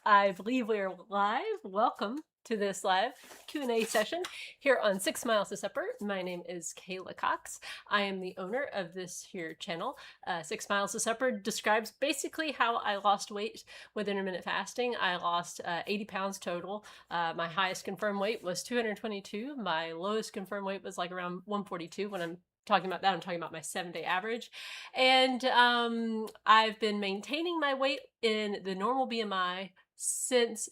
I believe we are live. Welcome to this live Q&A session here on 6 Miles to Supper. My name is Kayla Cox. I am the owner of this here channel. 6 Miles to Supper describes basically how I lost weight with intermittent fasting. I lost 80 pounds total. My highest confirmed weight was 222. My lowest confirmed weight was like around 142. When I'm talking about that, I'm talking about my 7-day average. And I've been maintaining my weight in the normal BMI since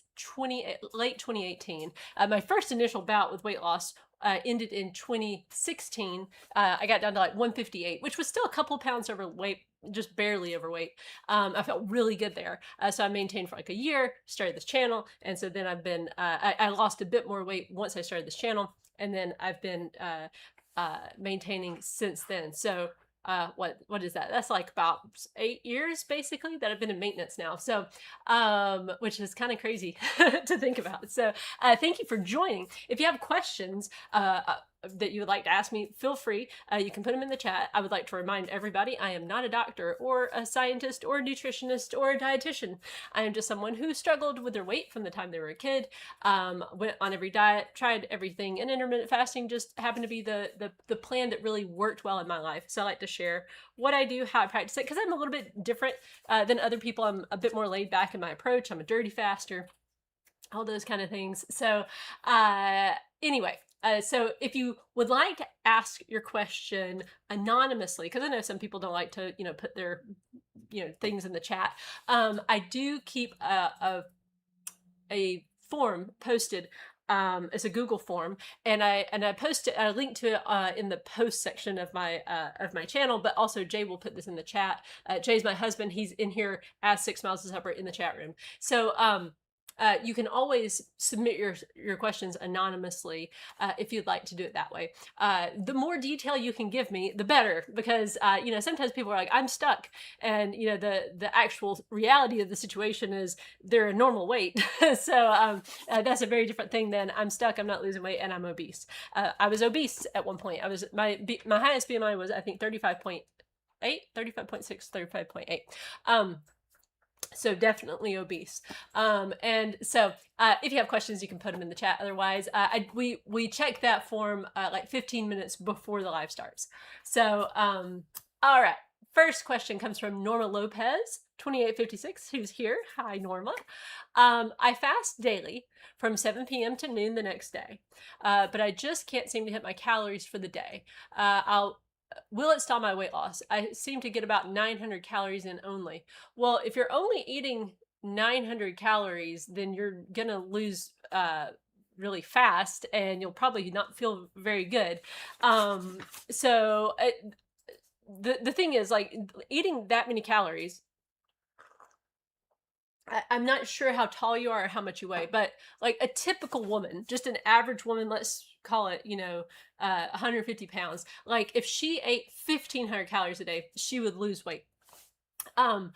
late 2018. My first initial bout with weight loss ended in 2016. I got down to like 158, which was still a couple pounds overweight, just barely overweight. I felt really good there. So I maintained for like a year, started this channel. And so then I've been, I lost a bit more weight once I started this channel. And then I've been maintaining since then. So what is that? That's like about 8 years basically that I've been in maintenance now. So which is kind of crazy to think about. So thank you for joining. If you have questions that you would like to ask me, feel free. You can put them in the chat. I would like to remind everybody I am not a doctor or a scientist or a nutritionist or a dietitian. I am just someone who struggled with their weight from the time they were a kid, went on every diet, tried everything, and intermittent fasting just happened to be the plan that really worked well in my life. So I like to share what I do, how I practice it, because I'm a little bit different than other people. I'm a bit more laid back in my approach. I'm a dirty faster, all those kind of things. So anyway, so if you would like to ask your question anonymously, because I know some people don't like to, put their, things in the chat. I do keep a form posted. It's a Google form, and I post it. I link to it in the post section of my channel. But also, Jay will put this in the chat. Jay's my husband. He's in here as 6 Miles to Supper in the chat room. So you can always submit your questions anonymously if you'd like to do it that way. The more detail you can give me, the better, because sometimes people are like, I'm stuck, and the actual reality of the situation is they're a normal weight. So that's a very different thing than I'm stuck, I'm not losing weight, and I'm obese. I was obese at one point. My highest BMI was, I think, 35.8, 35.6, 35.8. So definitely obese. And so if you have questions, you can put them in the chat. Otherwise, we check that form like 15 minutes before the live starts. So all right, first question comes from Norma Lopez 2856, who's here. Hi, Norma. I fast daily from 7 p.m. to noon the next day, but I just can't seem to hit my calories for the day. Will it stall my weight loss? I seem to get about 900 calories in only. Well, if you're only eating 900 calories, then you're gonna lose really fast, and you'll probably not feel very good. So the thing is, like, eating that many calories, I'm not sure how tall you are or how much you weigh, but like a typical woman, just an average woman, let's call it, 150 pounds. Like if she ate 1,500 calories a day, she would lose weight. I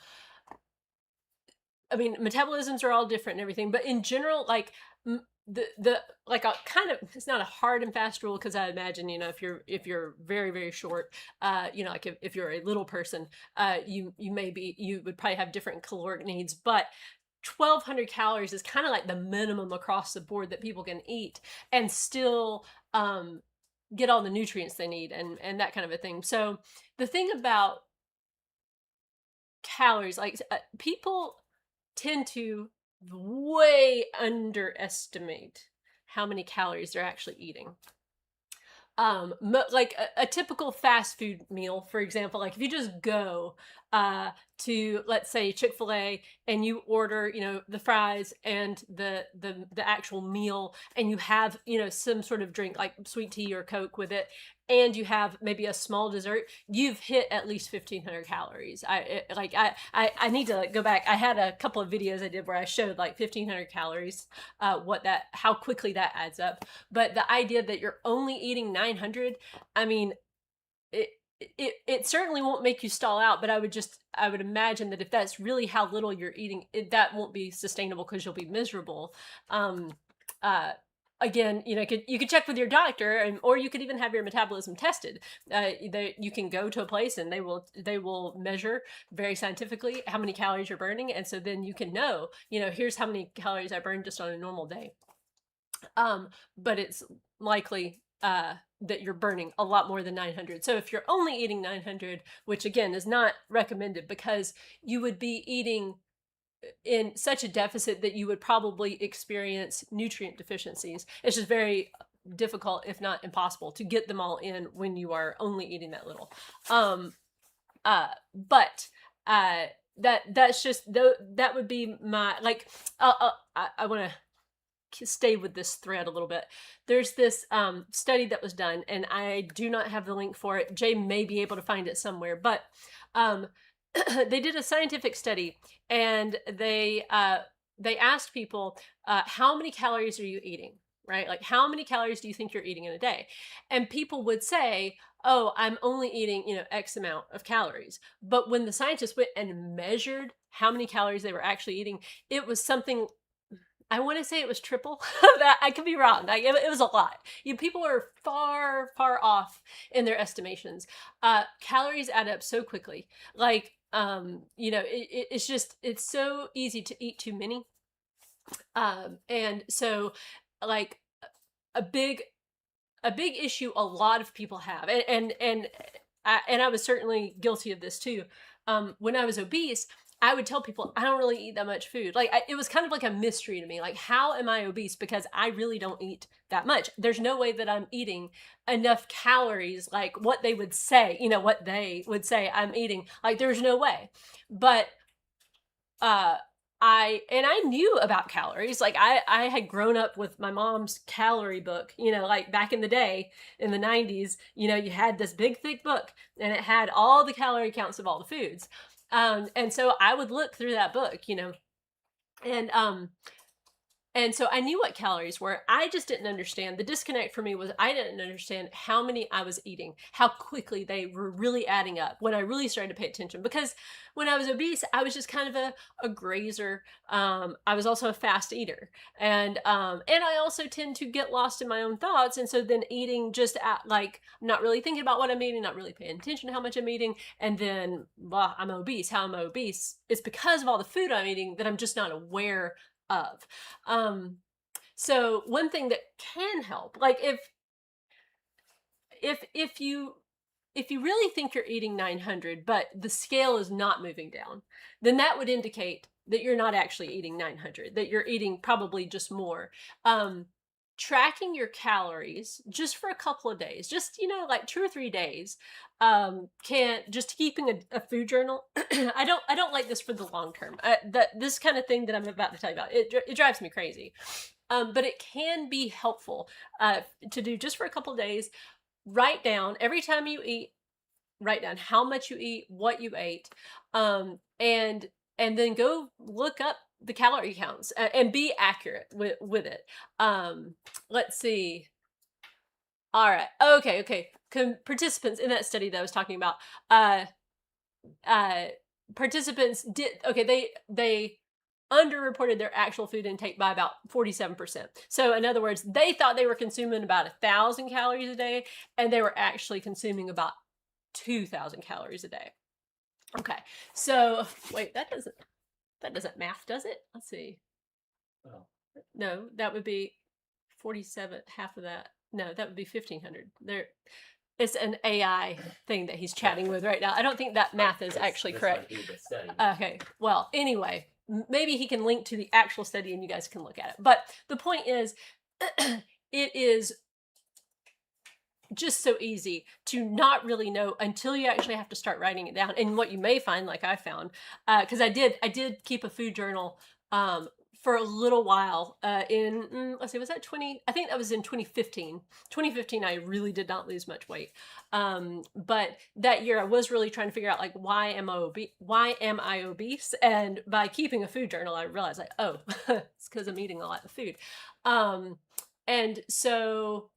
mean, metabolisms are all different and everything, but in general, like like a kind of, it's not a hard and fast rule, because I imagine, if you're very, very short, like if you're a little person, you would probably have different caloric needs, but 1,200 calories is kind of like the minimum across the board that people can eat and still get all the nutrients they need and that kind of a thing. So the thing about calories, like people tend to way underestimate how many calories they're actually eating. Like a typical fast food meal, for example, like if you just go to, let's say, Chick-fil-A, and you order, the fries and the actual meal, and you have, some sort of drink like sweet tea or Coke with it, and you have maybe a small dessert, you've hit at least 1,500 calories. I need to go back. I had a couple of videos I did where I showed like 1,500 calories, how quickly that adds up. But the idea that you're only eating 900, I mean, it certainly won't make you stall out, but I would imagine that if that's really how little you're eating, that won't be sustainable, because you'll be miserable. again, you could check with your doctor, or you could even have your metabolism tested. You can go to a place and they will measure very scientifically how many calories you're burning, and so then you can know, here's how many calories I burn just on a normal day. But it's likely that you're burning a lot more than 900. So if you're only eating 900, which again is not recommended, because you would be eating in such a deficit that you would probably experience nutrient deficiencies. It's just very difficult, if not impossible, to get them all in when you are only eating that little. But that's just, that would be my, like, I want to stay with this thread a little bit. There's this study that was done, and I do not have the link for it. Jay may be able to find it somewhere, but they did a scientific study, and they asked people, how many calories are you eating, right? Like, how many calories do you think you're eating in a day? And people would say, oh, I'm only eating, X amount of calories. But when the scientists went and measured how many calories they were actually eating, it was something, I want to say it was triple that. I could be wrong. It was a lot. People are far, far off in their estimations. Calories add up so quickly. Like, it's just, it's so easy to eat too many. And so, like, a big issue a lot of people have, and I was certainly guilty of this too. When I was obese, I would tell people I don't really eat that much food. Like, it was kind of like a mystery to me. Like, how am I obese? Because I really don't eat that much. There's no way that I'm eating enough calories, like what they would say, what they would say I'm eating. Like, there's no way. But I knew about calories. Like, I had grown up with my mom's calorie book, like back in the day in the 90s, you had this big thick book, and it had all the calorie counts of all the foods. And so I would look through that book, and so I knew what calories were. I just didn't understand. The disconnect for me was I didn't understand how many I was eating, how quickly they were really adding up when I really started to pay attention. Because when I was obese, I was just kind of a grazer. I was also a fast eater. And I also tend to get lost in my own thoughts. And so then eating just like, not really thinking about what I'm eating, not really paying attention to how much I'm eating. And then, well, I'm obese. How am I obese? It's because of all the food I'm eating that I'm just not aware of. So one thing that can help, like, if you really think you're eating 900 but the scale is not moving down, then that would indicate that you're not actually eating 900, that you're eating probably just more. Tracking your calories just for a couple of days, just, like 2 or 3 days, just keeping a food journal. I don't like this for the long term. This kind of thing that I'm about to tell you about, it drives me crazy. But it can be helpful to do just for a couple of days. Write down every time you eat, write down how much you eat, what you ate, and then go look up the calorie counts and be accurate with it. Let's see. All right. Okay. Participants in that study that I was talking about, participants did, okay, they underreported their actual food intake by about 47%. So in other words, they thought they were consuming about 1,000 calories a day, and they were actually consuming about 2,000 calories a day. Okay. So wait, that doesn't math, does it? Let's see. Oh. No, that would be 47, half of that. No, that would be 1,500. It's an AI thing that he's chatting with right now. I don't think that math is actually correct. Okay, well, anyway, maybe he can link to the actual study and you guys can look at it. But the point is, it is just so easy to not really know until you actually have to start writing it down. And what you may find, like I found, because I did keep a food journal for a little while let's see, was that 20? I think that was in 2015. 2015, I really did not lose much weight. But that year I was really trying to figure out, like, why am I obese? And by keeping a food journal, I realized, like, oh, it's because I'm eating a lot of food. And so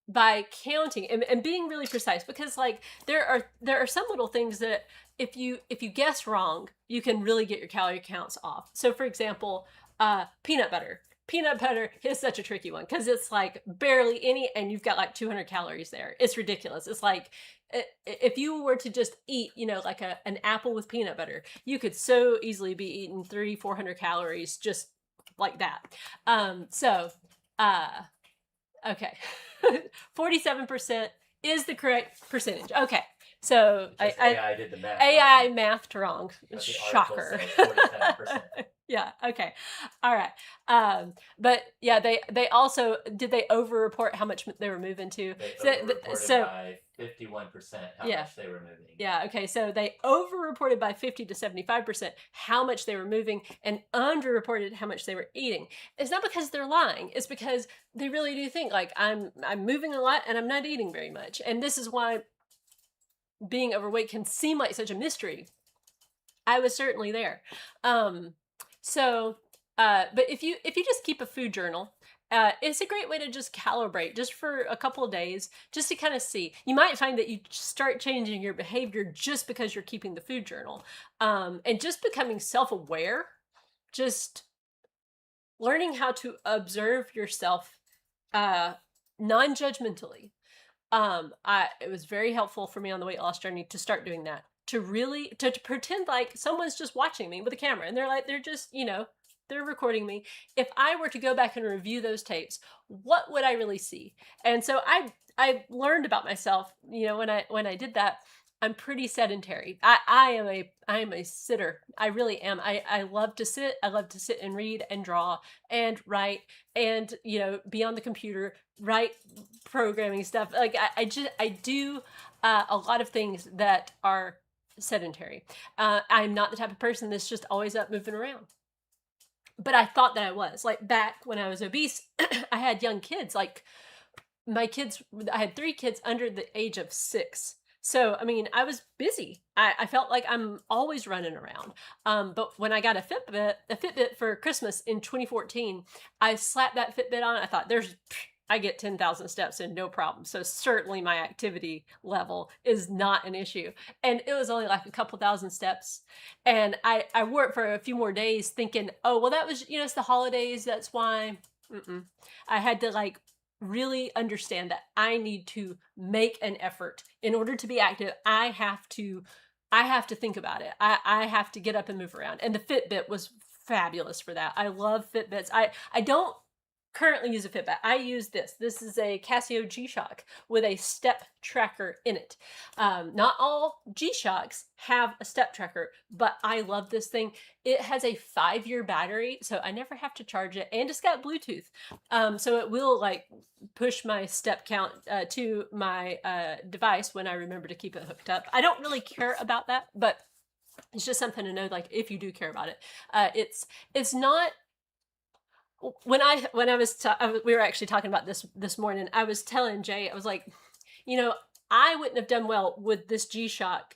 by counting and being really precise, because like there are some little things that if you guess wrong, you can really get your calorie counts off. So for example, peanut butter. Peanut butter is such a tricky one because it's like barely any, and you've got like 200 calories there. It's ridiculous. It's like if you were to just eat, like an apple with peanut butter, you could so easily be eating 300-400 calories just like that. Okay. 47% is the correct percentage. Okay. So AI did the math. AI mathed wrong. Shocker. 47%. Yeah. Okay. All right. But yeah, they also did they over-report how much they were moving to? They over-reported by 51% how much they were moving. Yeah. Okay. So they over-reported by 50 to 75% how much they were moving, and under-reported how much they were eating. It's not because they're lying. It's because they really do think like I'm moving a lot and I'm not eating very much. And this is why being overweight can seem like such a mystery. I was certainly there. But if you just keep a food journal, it's a great way to just calibrate just for a couple of days, just to kind of see. You might find that you start changing your behavior just because you're keeping the food journal, and just becoming self-aware, just learning how to observe yourself non-judgmentally. It was very helpful for me on the weight loss journey to start doing that, to really to pretend like someone's just watching me with a camera, and they're just they're recording me. If I were to go back and review those tapes, what would I really see? And so I learned about myself, when I did that. I'm pretty sedentary. I am a sitter. I really am. I love to sit. I love to sit and read and draw and write and be on the computer, write programming stuff. Like I do a lot of things that are sedentary. I'm not the type of person that's just always up moving around. But I thought that I was. Like back when I was obese, I had young kids. Like I had 3 kids under the age of 6. So, I mean, I was busy. I felt like I'm always running around. But when I got a Fitbit for Christmas in 2014, I slapped that Fitbit on. I thought, I get 10,000 steps and no problem. So certainly my activity level is not an issue. And it was only like a couple thousand steps. And I wore it for a few more days thinking, oh, well, that was, it's the holidays. That's why. I had to really understand that I need to make an effort in order to be active. I have to think about it. I have to get up and move around. And the Fitbit was fabulous for that. I love Fitbits. I don't currently use a Fitbit. I use this. This is a Casio G-Shock with a step tracker in it. Not all G-Shocks have a step tracker, but I love this thing. It has a 5-year battery, so I never have to charge it, and it's got Bluetooth. So it will push my step count to my device when I remember to keep it hooked up. I don't really care about that, but it's just something to know, if you do care about it. It's not. When we were actually talking about this morning, I was telling Jay, I was like, I wouldn't have done well with this G-Shock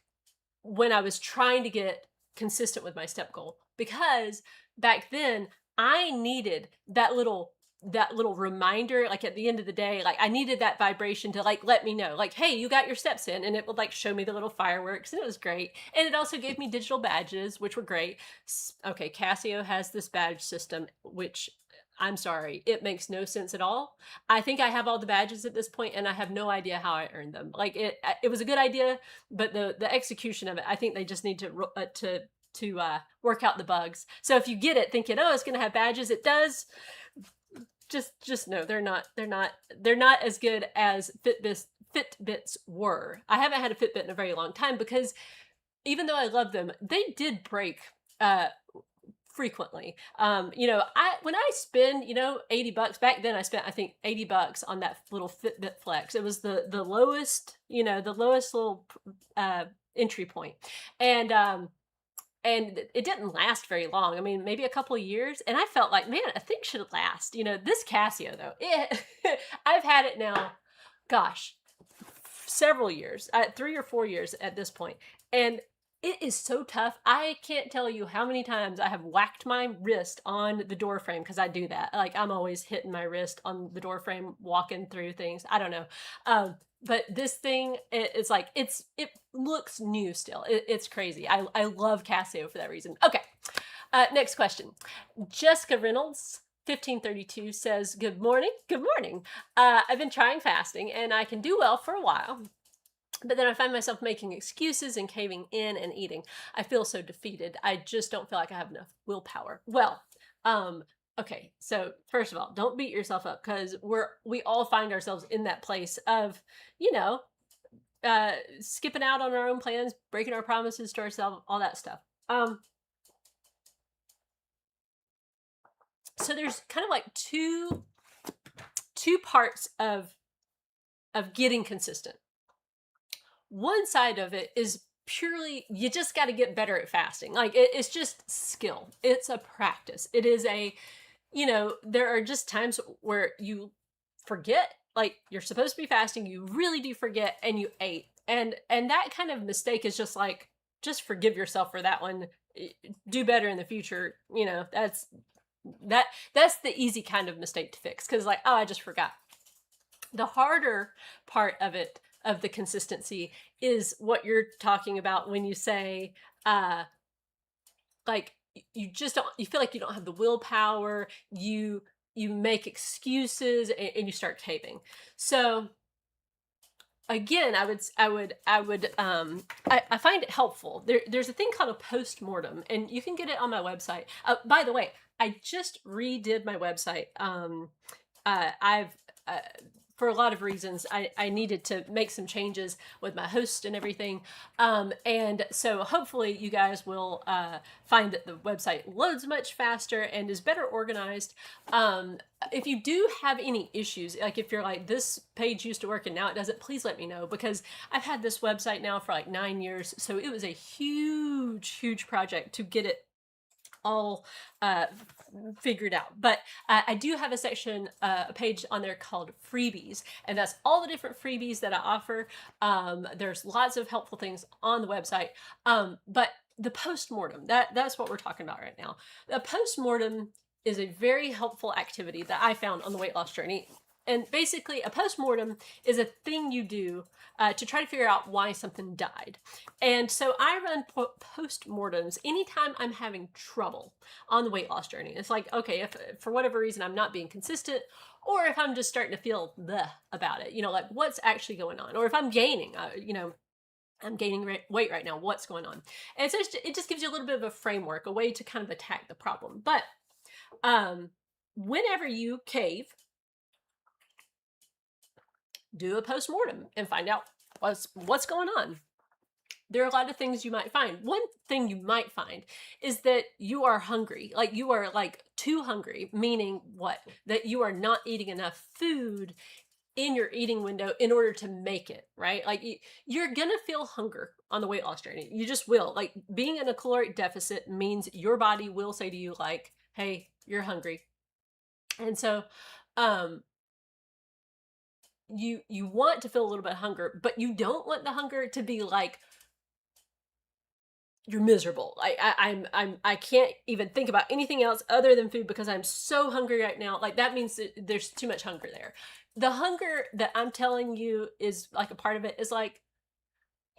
when I was trying to get consistent with my step goal, because back then I needed that little reminder, at the end of the day, I needed that vibration to let me know, hey, you got your steps in, and it would show me the little fireworks, and it was great. And it also gave me digital badges, which were great. Okay, Casio has this badge system, which I'm sorry, it makes no sense at all. I think I have all the badges at this point, and I have no idea how I earned them. It was a good idea, but the execution of it, I think they just need to work out the bugs. So if you get it thinking, oh, it's going to have badges, it does. Just no, they're not as good as Fitbits were. I haven't had a Fitbit in a very long time, because even though I love them, they did break frequently. When I spend, $80 back then, I spent, I think, $80 on that little Fitbit Flex. It was the lowest, the lowest little entry point. And it didn't last very long. I mean, maybe a couple of years. And I felt like, man, a thing should last. This Casio, though, I've had it now, gosh, several years, 3 or 4 years at this point. And it is so tough. I can't tell you how many times I have whacked my wrist on the door frame, because I do that. Like, I'm always hitting my wrist on the door frame, walking through things. I don't know. But this thing, it's like, it looks new still. It's crazy. I love Casio for that reason. Okay. Next question. Jessica Reynolds, 1532, says, good morning. Good morning. I've been trying fasting and I can do well for a while, but then I find myself making excuses and caving in and eating. I feel so defeated. I just don't feel like I have enough willpower. Well, okay. So first of all, don't beat yourself up, because we all find ourselves in that place of, you know, skipping out on our own plans, breaking our promises to ourselves, all that stuff. So there's kind of like two parts of getting consistent. One side of it is purely, you just got to get better at fasting. Like, it's just skill. It's a practice. It is a, you know, there are just times where you forget, like, you're supposed to be fasting, you really do forget, and you ate. And that kind of mistake is just like, just forgive yourself for that one. Do better in the future. You know, that's the easy kind of mistake to fix, because like, oh, I just forgot. The harder part of it, of the consistency, is what you're talking about when you say, like, you feel like you don't have the willpower, you make excuses, and you start caving. So again, I find it helpful. There's a thing called a post-mortem, and you can get it on my website. By the way, I just redid my website. I've for a lot of reasons, I needed to make some changes with my host and everything. And so hopefully you guys will find that the website loads much faster and is better organized. If you do have any issues, like if you're like, this page used to work and now it doesn't, please let me know, because I've had this website now for like 9 years. So it was a huge project to get it all figured out. But I do have a section, a page on there called freebies, and that's all the different freebies that I offer. There's lots of helpful things on the website. But the postmortem, that's what we're talking about right now. The postmortem is a very helpful activity that I found on the weight loss journey. And basically, a postmortem is a thing you do to try to figure out why something died. And so I run postmortems anytime I'm having trouble on the weight loss journey. It's like, okay, if for whatever reason I'm not being consistent, or if I'm just starting to feel bleh about it, you know, like what's actually going on, or if I'm gaining, you know, I'm gaining weight right now, what's going on? And so it just gives you a little bit of a framework, a way to kind of attack the problem. But whenever you cave, do a postmortem and find out what's going on. There are a lot of things you might find. One thing you might find is that you are hungry. Like, you are like too hungry, meaning what? That you are not eating enough food in your eating window in order to make it, right? Like, you're gonna feel hunger on the weight loss journey. You just will. Like, being in a caloric deficit means your body will say to you, like, hey, you're hungry. And so, you want to feel a little bit of hunger, but you don't want the hunger to be like, you're miserable. I can't even think about anything else other than food because I'm so hungry right now. Like, that means that there's too much hunger there. The hunger that I'm telling you is like a part of it is like,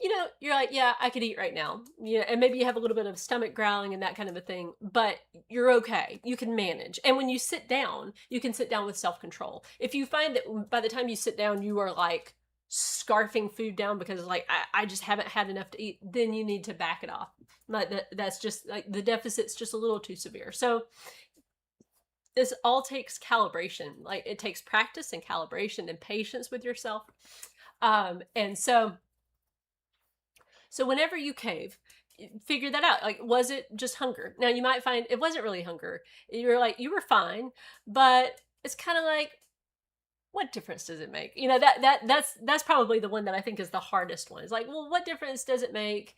you know, you're like, yeah, I could eat right now. Yeah, and maybe you have a little bit of stomach growling and that kind of a thing, but you're okay. You can manage. And when you sit down, you can sit down with self-control. If you find that by the time you sit down, you are like scarfing food down because like, I just haven't had enough to eat, then you need to back it off. Like, that's just like, the deficit's just a little too severe. So this all takes calibration. Like, it takes practice and calibration and patience with yourself. And so whenever you cave, figure that out. Like, was it just hunger? Now, you might find it wasn't really hunger. You're like, you were fine, but it's kind of like, what difference does it make? You know, that's probably the one that I think is the hardest one. It's like, well, what difference does it make?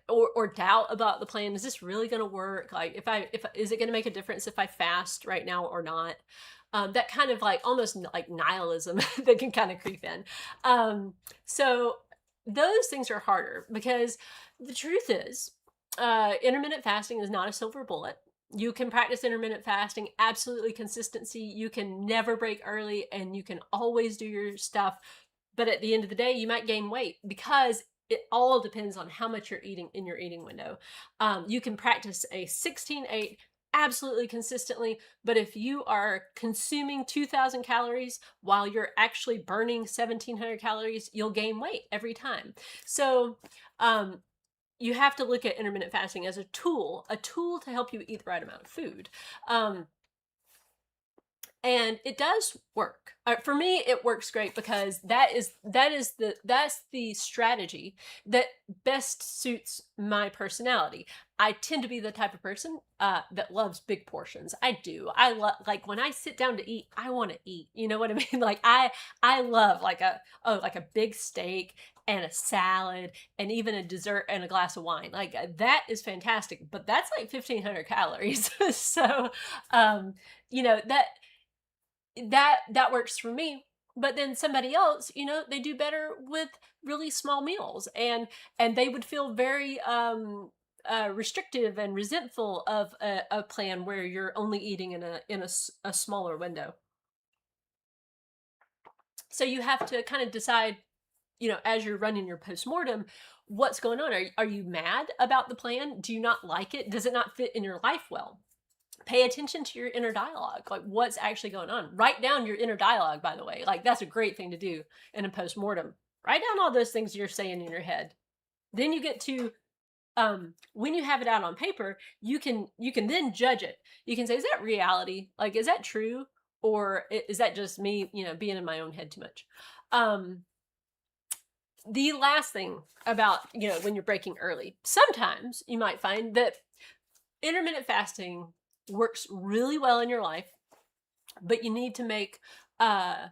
Or doubt about the plan. Is this really going to work? Like, is it going to make a difference if I fast right now or not? That kind of like almost like nihilism that can kind of creep in. So those things are harder because the truth is, intermittent fasting is not a silver bullet. You can practice intermittent fasting, absolutely consistency. You can never break early and you can always do your stuff. But at the end of the day, you might gain weight because it all depends on how much you're eating in your eating window. You can practice a 16-8 absolutely consistently, but if you are consuming 2,000 calories while you're actually burning 1,700 calories, you'll gain weight every time. So, you have to look at intermittent fasting as a tool to help you eat the right amount of food. And it does work. For me, it works great because that's the strategy that best suits my personality. I tend to be the type of person that loves big portions. I do. I love, like, when I sit down to eat, I want to eat. You know what I mean? Like I love like a big steak and a salad and even a dessert and a glass of wine. Like that is fantastic. But that's like 1,500 calories. So you know that works for me. But then somebody else, they do better with really small meals, and they would feel very restrictive and resentful of a plan where you're only eating in a smaller window. So you have to kind of decide, as you're running your postmortem, what's going on. Are you mad about the plan? Do you not like it? Does it not fit in your life well? Pay attention to your inner dialogue, like what's actually going on. Write down your inner dialogue, by the way. Like that's a great thing to do in a postmortem. Write down all those things you're saying in your head. Then you get to when you have it out on paper, you can then judge it. You can say, is that reality? Like, is that true? Or is that just me, being in my own head too much? The last thing about, when you're breaking early, sometimes you might find that intermittent fasting works really well in your life, but you need to make a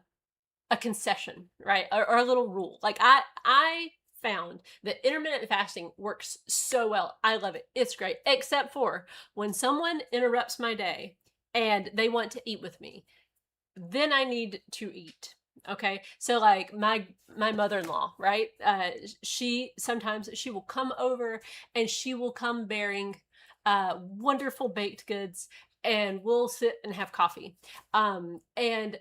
concession, right? Or a little rule. Like I found that intermittent fasting works so well. I love it. It's great. Except for when someone interrupts my day and they want to eat with me, then I need to eat. Okay. So like my mother-in-law, right? Sometimes she will come over and she will come bearing wonderful baked goods, and we'll sit and have coffee. And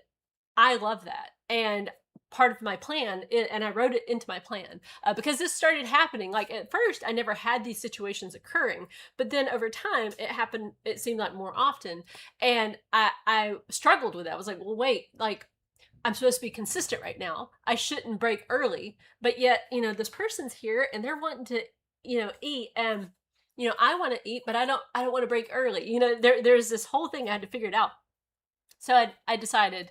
I love that. And part of my plan, and I wrote it into my plan, because this started happening. Like at first, I never had these situations occurring, but then over time, it happened. It seemed like more often, and I struggled with that. I was like, well, wait, like I'm supposed to be consistent right now. I shouldn't break early, but yet, this person's here and they're wanting to, eat, and I want to eat, but I don't want to break early. There's this whole thing I had to figure it out. So I decided,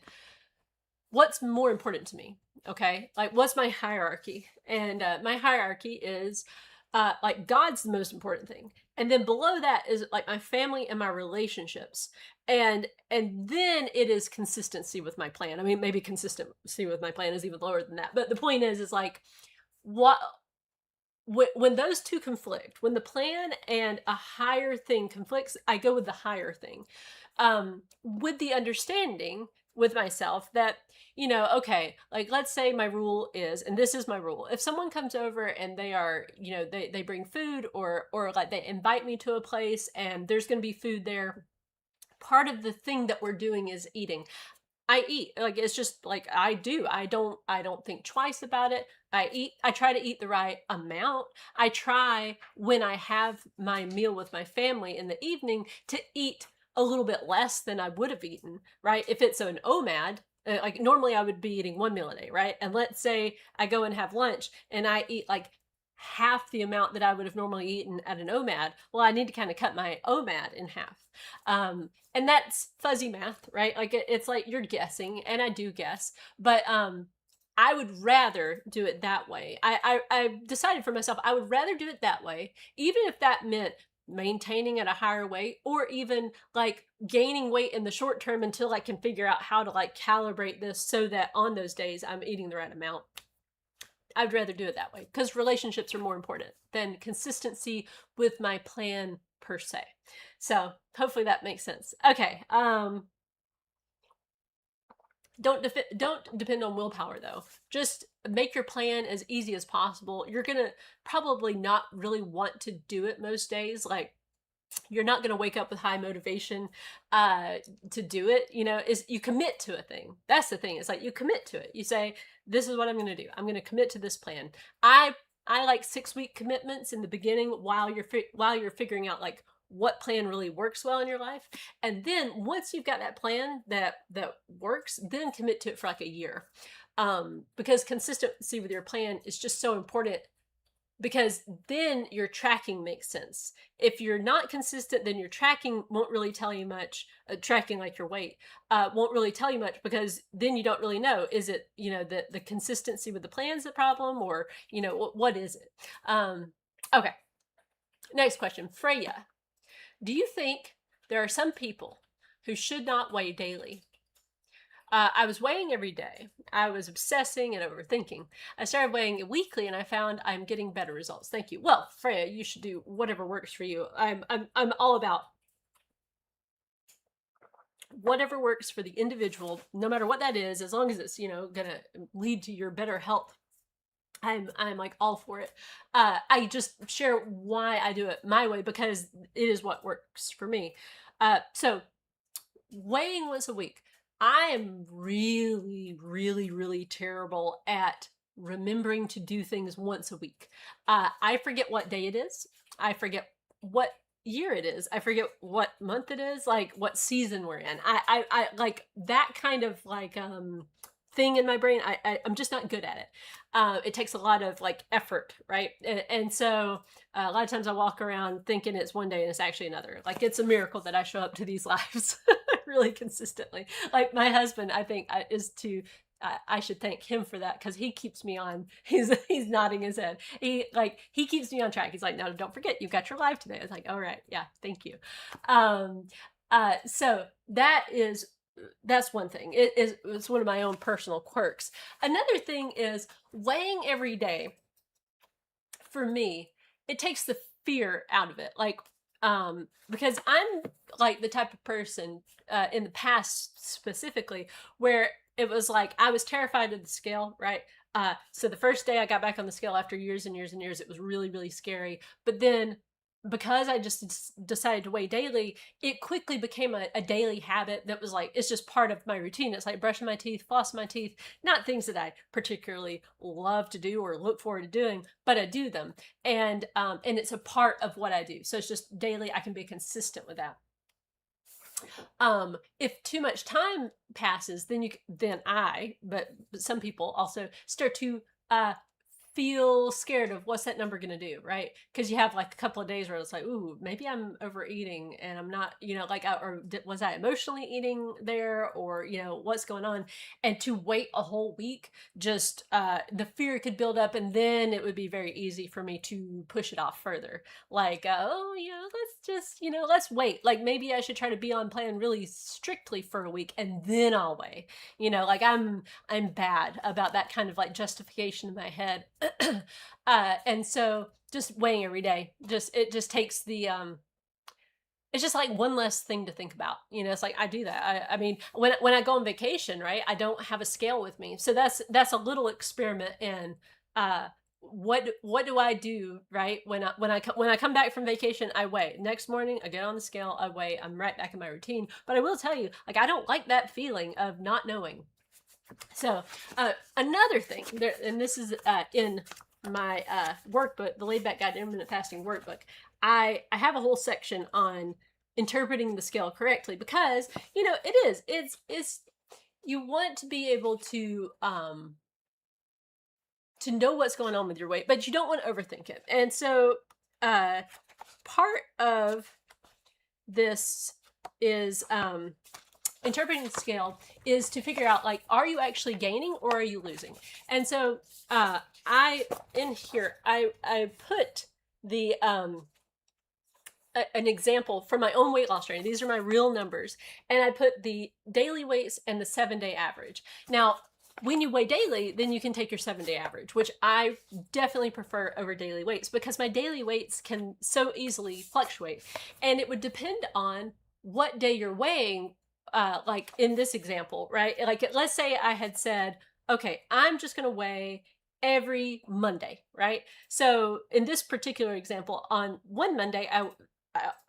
what's more important to me? Okay, like what's my hierarchy? And my hierarchy is like God's the most important thing, and then below that is like my family and my relationships, and then it is consistency with my plan. I mean, maybe consistency with my plan is even lower than that, but the point is like what when those two conflict, when the plan and a higher thing conflicts, I go with the higher thing, with the understanding with myself that, okay, like let's say my rule is, and this is my rule, if someone comes over and they are, they bring food, or like they invite me to a place and there's going to be food there, part of the thing that we're doing is eating. I eat. Like it's just like I do. I don't think twice about it. I eat. I try to eat the right amount. I try, when I have my meal with my family in the evening, to eat a little bit less than I would have eaten, right? If it's an OMAD, like normally I would be eating one meal a day, right? And let's say I go and have lunch and I eat like half the amount that I would have normally eaten at an OMAD. Well, I need to kind of cut my OMAD in half. And that's fuzzy math, right? Like it's like you're guessing, and I do guess, but I would rather do it that way. I decided for myself I would rather do it that way, even if that meant maintaining at a higher weight, or even like gaining weight in the short term until I can figure out how to like calibrate this so that on those days I'm eating the right amount. I'd rather do it that way because relationships are more important than consistency with my plan per se. So hopefully that makes sense. Okay. Don't depend on willpower though. Just make your plan as easy as possible. You're gonna probably not really want to do it most days. Like, you're not going to wake up with high motivation to do it. Is you commit to a thing. That's the thing. It's like you commit to it. You say, this is what I'm going to do. I'm going to commit to this plan. I like 6-week commitments in the beginning while you're figuring out like what plan really works well in your life. And then once you've got that plan that works, then commit to it for like a year. Because consistency with your plan is just so important, because then your tracking makes sense. If you're not consistent, then your tracking won't really tell you much. Tracking like your weight won't really tell you much, because then you don't really know, is it, the consistency with the plan's the problem, or, what is it? Okay. Next question. Freya, do you think there are some people who should not weigh daily? I was weighing every day. I was obsessing and overthinking. I started weighing weekly, and I found I'm getting better results. Thank you. Well, Freya, you should do whatever works for you. I'm all about whatever works for the individual, no matter what that is, as long as it's gonna lead to your better health. I'm like all for it. I just share why I do it my way, because it is what works for me. So weighing once a week. I am really, really, really terrible at remembering to do things once a week. I forget what day it is. I forget what year it is. I forget what month it is, like what season we're in. I like that kind of like thing in my brain. I'm just not good at it. It takes a lot of like effort, right? And so a lot of times I walk around thinking it's one day and it's actually another. Like, it's a miracle that I show up to these lives really consistently. Like, my husband, I think, I should thank him for that, because he keeps me on. He's nodding his head. He keeps me on track. He's like, no, don't forget, you've got your live today. I was like, all right, yeah, thank you. So that's one thing. It's one of my own personal quirks. Another thing is weighing every day. For me, it takes the fear out of it. Like, because I'm like the type of person in the past specifically where it was like I was terrified of the scale, right? So the first day I got back on the scale after years and years and years, it was really, really scary. But then, because I just decided to weigh daily, it quickly became a daily habit that was like, it's just part of my routine. It's like brushing my teeth, flossing my teeth, not things that I particularly love to do or look forward to doing, but I do them. And it's a part of what I do. So it's just daily. I can be consistent with that. If too much time passes, but some people also start to feel scared of what's that number going to do, right? Because you have like a couple of days where it's like, ooh, maybe I'm overeating and I'm not, like, was I emotionally eating there, or, what's going on? And to wait a whole week, just the fear could build up, and then it would be very easy for me to push it off further. Like, let's just, let's wait. Like, maybe I should try to be on plan really strictly for a week, and then I'll weigh. Like, I'm bad about that kind of like justification in my head. And so just weighing every day, it just takes the it's just like one less thing to think about. It's like I do that. I mean, when I go on vacation, right, I don't have a scale with me, so that's a little experiment in what do I do, right? When I come back from vacation, I weigh. Next morning, I get on the scale, I weigh. I'm right back in my routine. But I will tell you, like, I don't like that feeling of not knowing. So another thing, and this is in my workbook, the Laid Back Guide to Intermittent Fasting workbook, I have a whole section on interpreting the scale correctly, because it's you want to be able to know what's going on with your weight, but you don't want to overthink it. And so part of this is interpreting the scale is to figure out, like, are you actually gaining or are you losing? And so I put the an example from my own weight loss journey. These are my real numbers, and I put the daily weights and the 7-day average. Now, when you weigh daily, then you can take your 7-day average, which I definitely prefer over daily weights, because my daily weights can so easily fluctuate, and it would depend on what day you're weighing, like in this example, right? Like, let's say I had said, okay, I'm just going to weigh every Monday, right? So in this particular example, on one Monday,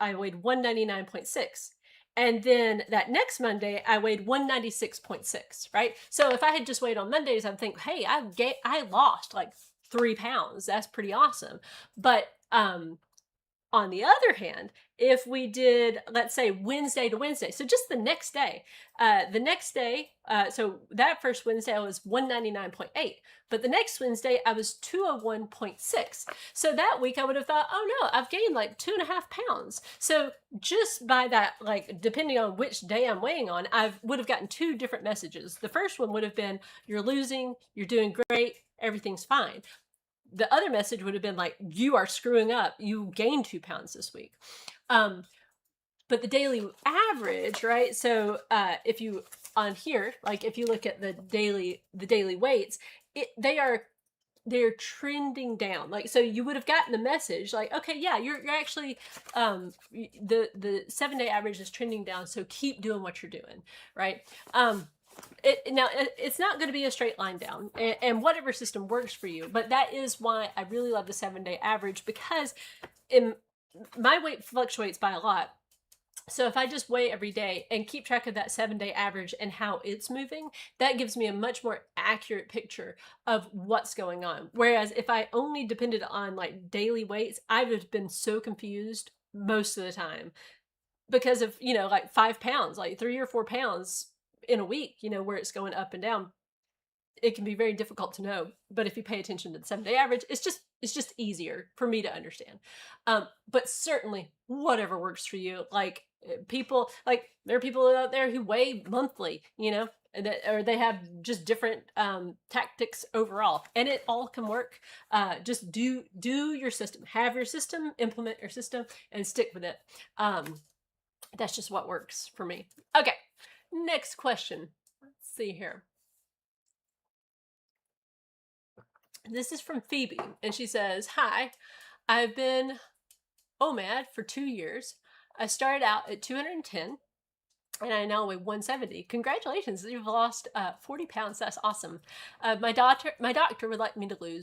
I weighed 199.6. And then that next Monday, I weighed 196.6, right? So if I had just weighed on Mondays, I'd think, hey, I lost like 3 pounds. That's pretty awesome. But on the other hand, if we did, let's say, Wednesday to Wednesday, so just the next day, so that first Wednesday I was 199.8, but the next Wednesday I was 201.6. So that week I would have thought, oh no, I've gained like 2.5 pounds. So just by that, like, depending on which day I'm weighing on, I would have gotten 2 different messages. The first one would have been, you're losing, you're doing great, everything's fine. The other message would have been like, you are screwing up, you gained 2 pounds this week. But the daily average, right? So if you on here, like if you look at the daily weights, they're trending down. Like, so you would have gotten the message like, okay, yeah, you're actually the 7-day average is trending down, so keep doing what you're doing, right? It's not going to be a straight line down, and whatever system works for you. But that is why I really love the 7-day average, because my weight fluctuates by a lot. So if I just weigh every day and keep track of that 7-day average and how it's moving, that gives me a much more accurate picture of what's going on. Whereas if I only depended on like daily weights, I would have been so confused most of the time because of, like 5 pounds, like 3 or 4 pounds in a week, where it's going up and down. It can be very difficult to know, but if you pay attention to the 7-day average, it's just easier for me to understand. But certainly whatever works for you. Like, people, like, there are people out there who weigh monthly, or they have just different tactics overall, and it all can work. Just do your system, have your system, implement your system, and stick with it. That's just what works for me. Okay, next question. Let's see here. This is from Phoebe, and she says, hi, I've been OMAD for 2 years. I started out at 210, and I now weigh 170. Congratulations, you've lost 40 pounds. That's awesome. My doctor would like me to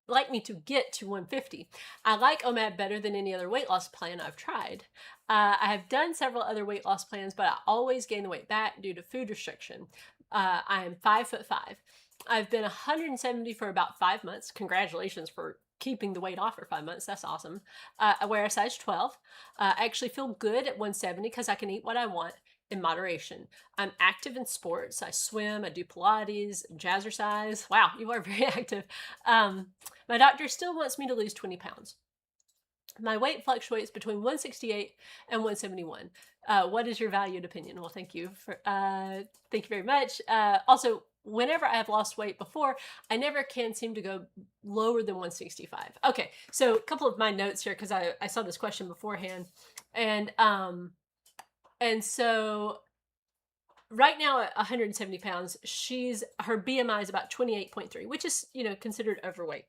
like me to get to 150. I like OMAD better than any other weight loss plan I've tried. I have done several other weight loss plans, but I always gain the weight back due to food restriction. I am 5'5". I've been 170 for about 5 months. Congratulations for keeping the weight off for 5 months. That's awesome. I wear a size 12. I actually feel good at 170 because I can eat what I want in moderation. I'm active in sports. I swim, I do Pilates, jazzercise. Wow, you are very active. My doctor still wants me to lose 20 pounds. My weight fluctuates between 168 and 171. What is your valued opinion? Well, thank you very much. Also, whenever I have lost weight before, I never can seem to go lower than 165. Okay, so a couple of my notes here, because I saw this question beforehand. And so right now at 170 pounds, her BMI is about 28.3, which is, considered overweight.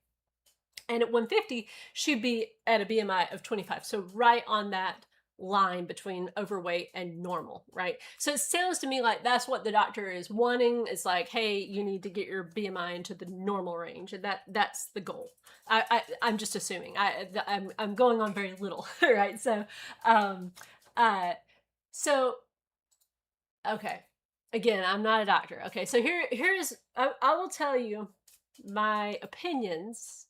And at 150, she'd be at a BMI of 25. So right on that line between overweight and normal, right? So it sounds to me like that's what the doctor is wanting. It's like, hey, you need to get your BMI into the normal range, and that's the goal. I'm just assuming. I'm going on very little, right? So, okay. Again, I'm not a doctor. Okay, so here's I will tell you my opinions.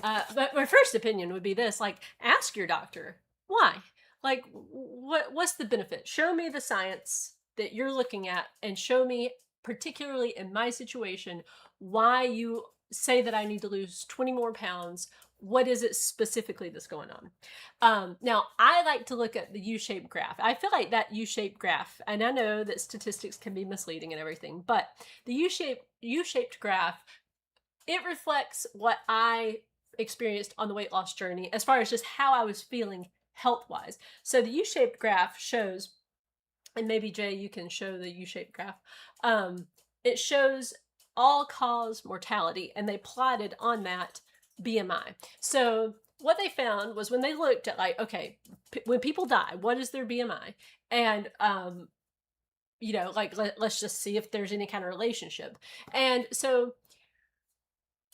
But my first opinion would be this: like, ask your doctor why. Like, what's the benefit? Show me the science that you're looking at, and show me, particularly in my situation, why you say that I need to lose 20 more pounds. What is it specifically that's going on? Now, I like to look at the U-shaped graph. I feel like that U-shaped graph, and I know that statistics can be misleading and everything, but the U-shaped graph, it reflects what I experienced on the weight loss journey as far as just how I was feeling health-wise. So the U-shaped graph shows, and maybe Jay, you can show the U-shaped graph. It shows all-cause mortality, and they plotted on that BMI. So what they found was when they looked at, like, okay, when people die, what is their BMI? And like let's just see if there's any kind of relationship. And so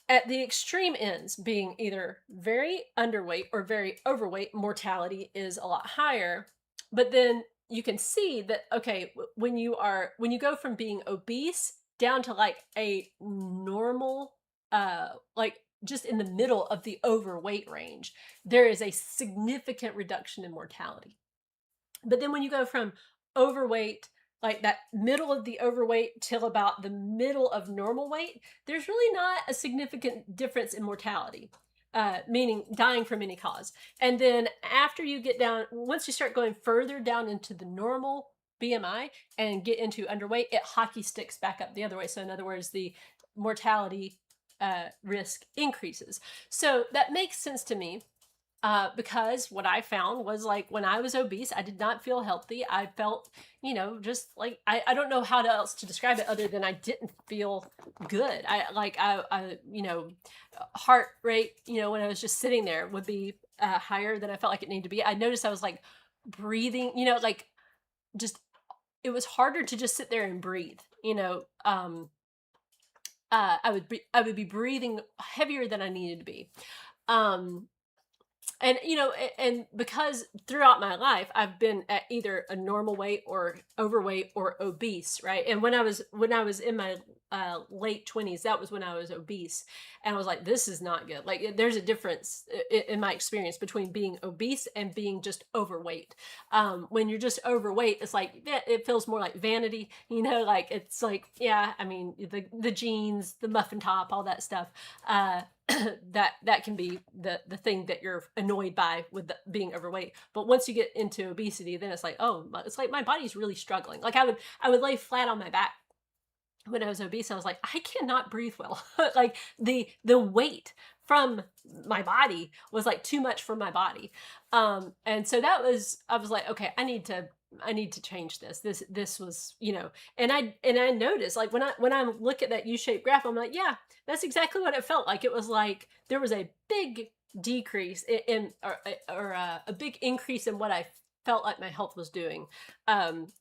at the extreme ends, being either very underweight or very overweight, mortality is a lot higher. But then you can see that, okay, when you go from being obese down to like a normal, like just in the middle of the overweight range, there is a significant reduction in mortality. But then when you go from overweight, like that middle of the overweight till about the middle of normal weight, there's really not a significant difference in mortality, meaning dying from any cause. And then after you get down, once you start going further down into the normal BMI and get into underweight, it hockey sticks back up the other way. So in other words, the mortality risk increases. So that makes sense to me. Because what I found was, like, when I was obese, I did not feel healthy. I felt, just like, I don't know how else to describe it other than I didn't feel good. Heart rate, when I was just sitting there would be higher than I felt like it needed to be. I noticed I was like breathing, like just, it was harder to just sit there and breathe, I would be breathing heavier than I needed to be. And and because throughout my life I've been at either a normal weight or overweight or obese, right? And when I was in my late 20s, that was when I was obese, and I was like, this is not good. Like, there's a difference in my experience between being obese and being just overweight. When you're just overweight, it's like, it feels more like vanity, like, it's like, yeah, I mean, the jeans, the muffin top, all that stuff. That can be the thing that you're annoyed by with being overweight. But once you get into obesity, then it's like, oh, it's like my body's really struggling. Like, I would lay flat on my back when I was obese. I was like, I cannot breathe well. Like, the weight from my body was like too much for my body. And so I was like, okay, I need to change this. This was, and I noticed, like, when I look at that U-shaped graph, I'm like, yeah, that's exactly what it felt like. It was like there was a big decrease or a big increase in what I felt like my health was doing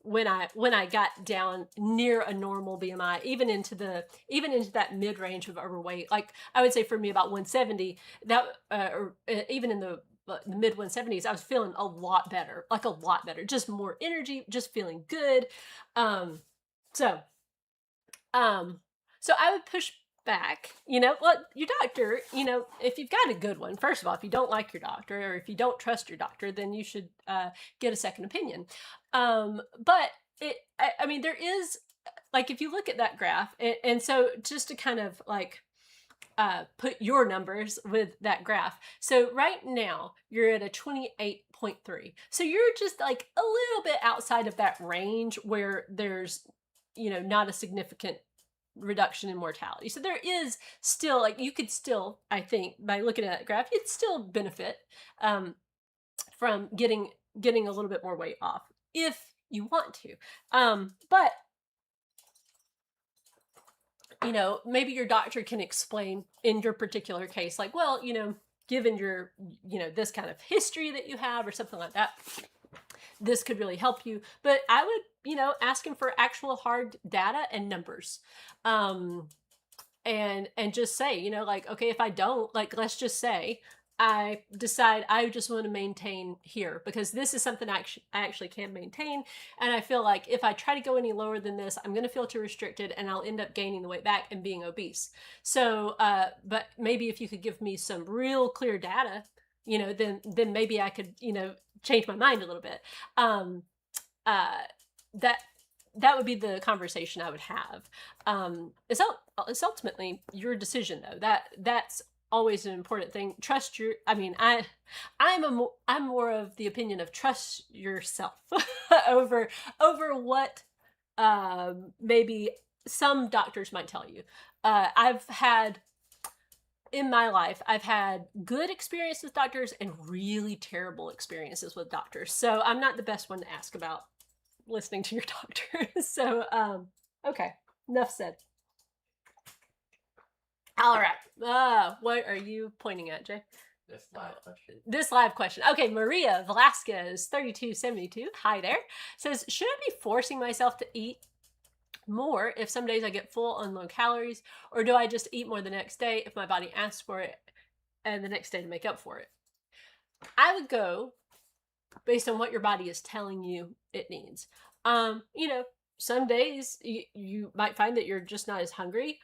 when I got down near a normal BMI, even into that mid range of overweight. Like, I would say for me about 170, that or even in the mid 170s, I was feeling a lot better, like a lot better, just more energy, just feeling good. Um, so so I would push back, well, your doctor, if you've got a good one, first of all, if you don't like your doctor or if you don't trust your doctor, then you should get a second opinion. But I mean, there is, like, if you look at that graph, and so just to kind of like put your numbers with that graph. So right now you're at a 28.3. So you're just like a little bit outside of that range where there's, not a significant reduction in mortality. So there is still, like, you could still, I think, by looking at that graph, you'd still benefit from getting a little bit more weight off if you want to. But maybe your doctor can explain in your particular case, like, well, given your, this kind of history that you have or something like that, this could really help you. But I would, ask him for actual hard data and numbers. And just say, like, okay, if I don't, like, let's just say I decide I just want to maintain here because this is something I actually can maintain. And I feel like if I try to go any lower than this, I'm going to feel too restricted and I'll end up gaining the weight back and being obese. So, but maybe if you could give me some real clear data, then maybe I could, change my mind a little bit. That would be the conversation I would have. It's ultimately your decision, though. That's always an important thing. Trust your. I mean, I'm more of the opinion of trust yourself over what maybe some doctors might tell you. In my life, I've had good experiences with doctors and really terrible experiences with doctors. So I'm not the best one to ask about listening to your doctor. So, okay, enough said. All right. What are you pointing at, Jay? This live question. Okay, Maria Velasquez, 3272. Hi there. Says, should I be forcing myself to eat more if some days I get full on low calories, or do I just eat more the next day if my body asks for it and the next day to make up for it? I would go based on what your body is telling you it needs. Some days you might find that you're just not as hungry.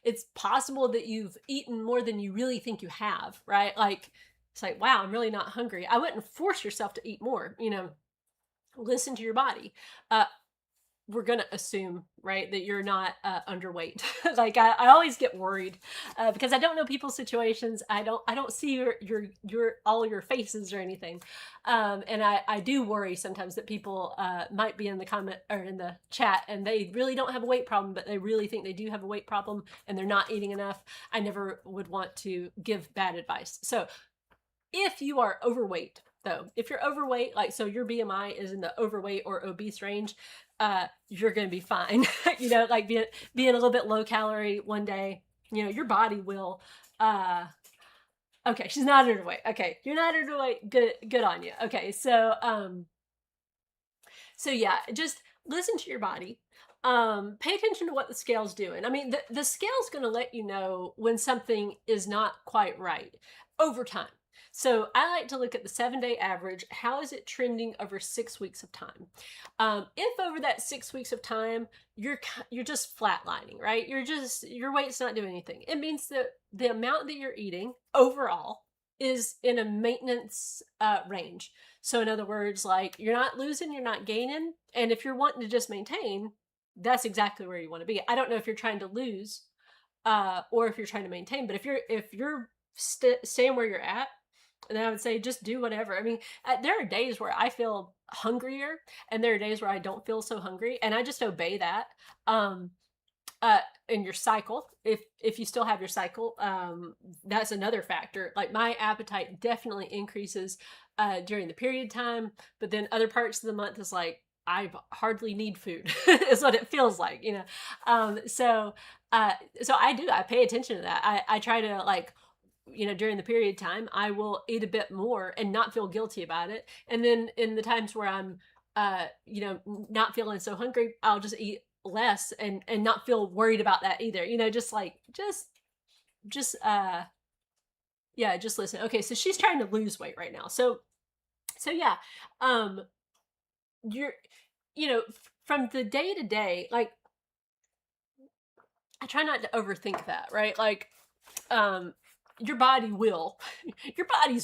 It's possible that you've eaten more than you really think you have, right? Like, it's like, wow, I'm really not hungry. I wouldn't force yourself to eat more, listen to your body. We're going to assume, right, that you're not underweight. Like, I always get worried because I don't know people's situations. I don't see your all your faces or anything. And I do worry sometimes that people might be in the comment or in the chat and they really don't have a weight problem, but they really think they do have a weight problem and they're not eating enough. I never would want to give bad advice. So if you are overweight, though, if you're overweight, like, so your BMI is in the overweight or obese range, you're going to be fine. Like being a little bit low calorie one day, your body will, okay, she's not underweight. Okay. You're not underweight. Good on you. Okay. So yeah, just listen to your body. Pay attention to what the scale's doing. I mean, the scale's going to let you know when something is not quite right over time. So I like to look at the 7-day average. How is it trending over 6 weeks of time? If over that 6 weeks of time, you're just flatlining, right? Your weight's not doing anything. It means that the amount that you're eating overall is in a maintenance range. So in other words, like, you're not losing, you're not gaining. And if you're wanting to just maintain, that's exactly where you want to be. I don't know if you're trying to lose or if you're trying to maintain, but if you're staying where you're at, then I would say just do whatever. I mean, there are days where I feel hungrier and there are days where I don't feel so hungry, and I just obey that. In your cycle, if you still have your cycle, that's another factor. Like, my appetite definitely increases during the period time, but then other parts of the month is like, I hardly need food is what it feels like, so I pay attention to that. I try to, like, during the period time, I will eat a bit more and not feel guilty about it. And then in the times where I'm, not feeling so hungry, I'll just eat less and not feel worried about that either. Just listen. Okay. So she's trying to lose weight right now. So yeah, you're, from the day to day, like, I try not to overthink that, right? Like, your body's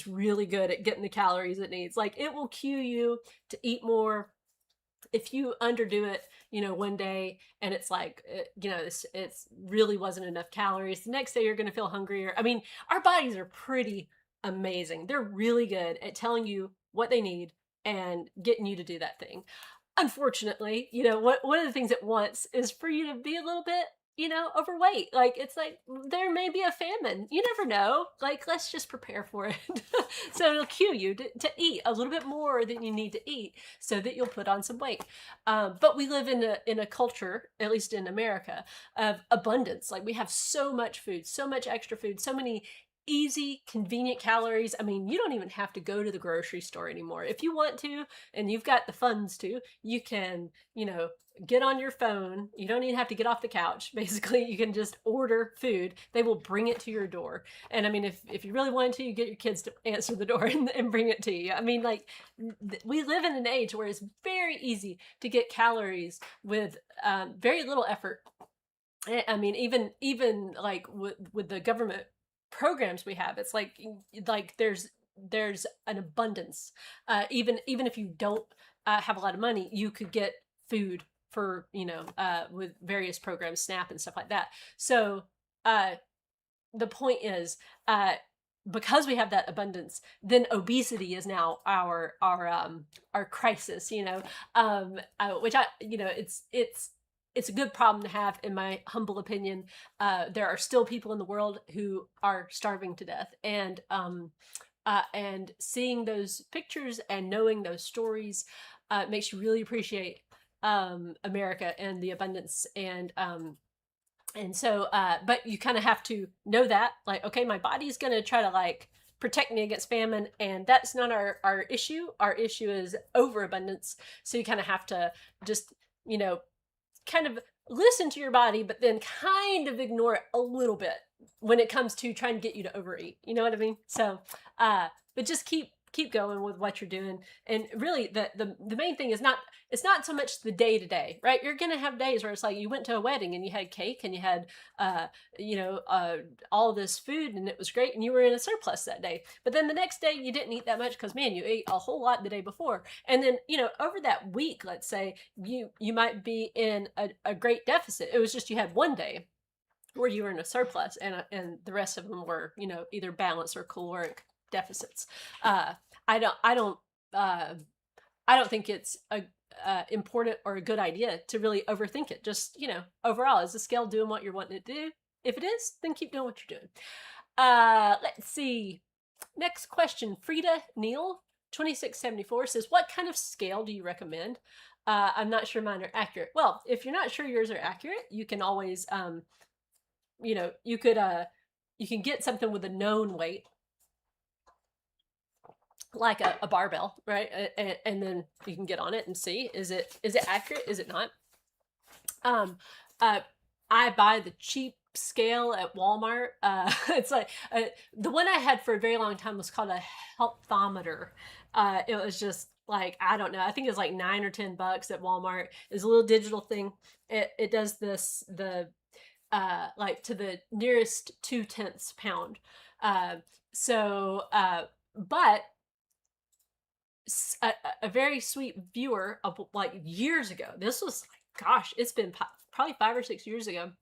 really good at getting the calories it needs. Like, it will cue you to eat more. If you underdo it, one day and it's like, it's really wasn't enough calories, the next day you're going to feel hungrier. I mean, our bodies are pretty amazing. They're really good at telling you what they need and getting you to do that thing. Unfortunately, one of the things it wants is for you to be a little bit, overweight. Like, it's like, there may be a famine. You never know. Like, let's just prepare for it. So it'll cue you to eat a little bit more than you need to eat so that you'll put on some weight. But we live in a culture, at least in America, of abundance. Like, we have so much food, so much extra food, so many easy, convenient calories. I mean, you don't even have to go to the grocery store anymore. If you want to, and you've got the funds to, you can, get on your phone. You don't even have to get off the couch. Basically, you can just order food. They will bring it to your door. And I mean, if you really wanted to, you get your kids to answer the door and bring it to you. I mean, like, we live in an age where it's very easy to get calories with very little effort. I mean, even like with the government programs we have, it's like there's an abundance. Even if you don't have a lot of money, you could get food for, with various programs, SNAP and stuff like that. So the point is, because we have that abundance, then obesity is now our crisis, which it's a good problem to have, in my humble opinion. There are still people in the world who are starving to death, and seeing those pictures and knowing those stories makes you really appreciate America and the abundance. And so, but you kind of have to know that, like, okay, my body's gonna try to, like, protect me against famine, and that's not our issue. Our issue is overabundance. So you kind of have to just, kind of listen to your body, but then kind of ignore it a little bit when it comes to trying to get you to overeat. You know what I mean? So, but just keep going with what you're doing. And really the main thing is it's not so much the day to day, right? You're gonna have days where it's like you went to a wedding and you had cake and you had all this food and it was great and you were in a surplus that day. But then the next day you didn't eat that much because, man, you ate a whole lot the day before. And then, over that week, let's say you might be in a great deficit. It was just you had one day where you were in a surplus and the rest of them were, either balanced or caloric deficits. I don't think it's a important or a good idea to really overthink it. Just, overall, is the scale doing what you're wanting it to do? If it is, then keep doing what you're doing. Let's see. Next question. Frida Neal 2674 says, what kind of scale do you recommend? I'm not sure mine are accurate. Well, if you're not sure yours are accurate, you can always, you can get something with a known weight, like a barbell, right? And then you can get on it and see, is it accurate? Is it not? I buy the cheap scale at Walmart. It's like the one I had for a very long time was called a healthometer. It was just like, I don't know, I think it was like $9 or $10 at Walmart. It's a little digital thing. It does this, like to the nearest 0.2 pound. But a very sweet viewer of like years ago, this was like, gosh, it's been probably 5 or 6 years ago,